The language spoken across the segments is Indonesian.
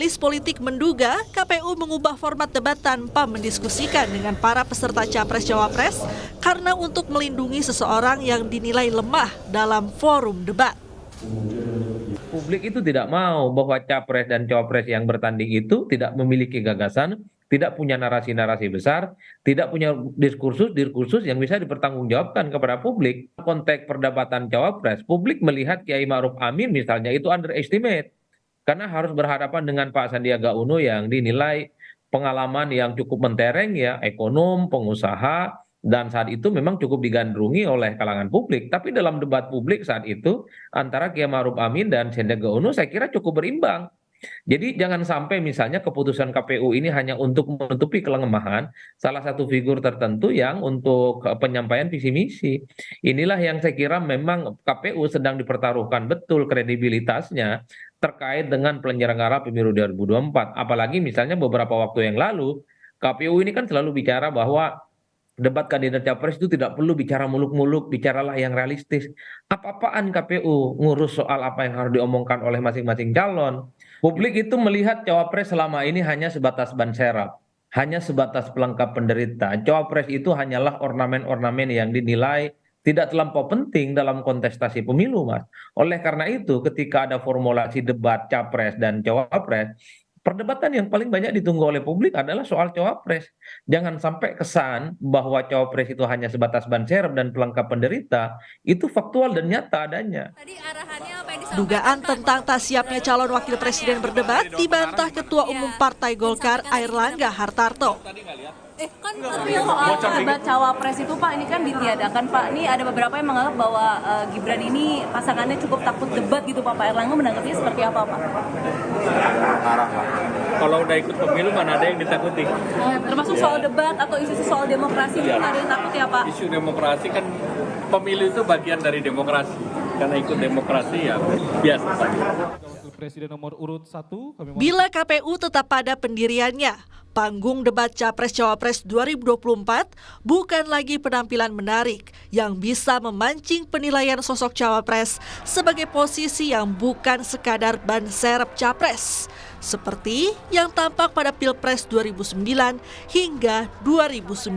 Analis politik menduga KPU mengubah format debat tanpa mendiskusikan dengan para peserta Capres-Cawapres karena untuk melindungi seseorang yang dinilai lemah dalam forum debat. Publik itu tidak mau bahwa Capres dan Cawapres yang bertanding itu tidak memiliki gagasan, tidak punya narasi-narasi besar, tidak punya diskursus yang bisa dipertanggungjawabkan kepada publik. Konteks perdebatan Cawapres, publik melihat Kiai Ma'ruf Amin misalnya itu underestimate. Karena harus berhadapan dengan Pak Sandiaga Uno yang dinilai pengalaman yang cukup mentereng ya, ekonom, pengusaha, dan saat itu memang cukup digandrungi oleh kalangan publik. Tapi dalam debat publik saat itu antara Kiai Ma'ruf Amin dan Sandiaga Uno saya kira cukup berimbang. Jadi jangan sampai misalnya keputusan KPU ini hanya untuk menutupi kelemahan salah satu figur tertentu yang untuk penyampaian visi misi. Inilah yang saya kira memang KPU sedang dipertaruhkan betul kredibilitasnya terkait dengan penyelenggara pemilu 2024. Apalagi misalnya beberapa waktu yang lalu KPU ini kan selalu bicara bahwa debat kandidat capres itu tidak perlu bicara muluk-muluk, bicaralah yang realistis. Apa-apaan KPU ngurus soal apa yang harus diomongkan oleh masing-masing calon. Publik itu melihat cawapres selama ini hanya sebatas ban serap, hanya sebatas pelengkap penderita. Cawapres itu hanyalah ornamen-ornamen yang dinilai tidak terlampau penting dalam kontestasi pemilu, Mas. Oleh karena itu, ketika ada formulasi debat capres dan cawapres, perdebatan yang paling banyak ditunggu oleh publik adalah soal cawapres. Jangan sampai kesan bahwa cawapres itu hanya sebatas ban serep dan pelengkap penderita, itu faktual dan nyata adanya. Dugaan tentang tak siapnya calon wakil presiden berdebat dibantah Ketua Umum Partai Golkar Airlangga Hartarto. Kan tapi soal debat cawapres itu Pak, ini kan ditiadakan Pak. Ini ada beberapa yang menganggap bahwa Gibran ini pasangannya cukup takut debat gitu Pak. Pak Airlangga menanggapinya seperti apa Pak? Kalau udah ikut pemilu mana ada yang ditakuti? Termasuk soal debat atau isu soal demokrasi itu ada yang takut ya Pak? Isu demokrasi kan pemilu itu bagian dari demokrasi. Karena ikut demokrasi ya biasa saja. Presiden nomor urut 1. Bila KPU tetap pada pendiriannya, panggung debat Capres-Cawapres 2024 bukan lagi penampilan menarik yang bisa memancing penilaian sosok Cawapres sebagai posisi yang bukan sekadar ban serep Capres, seperti yang tampak pada Pilpres 2009 hingga 2019.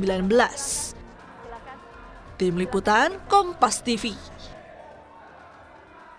Tim Liputan Kompas TV.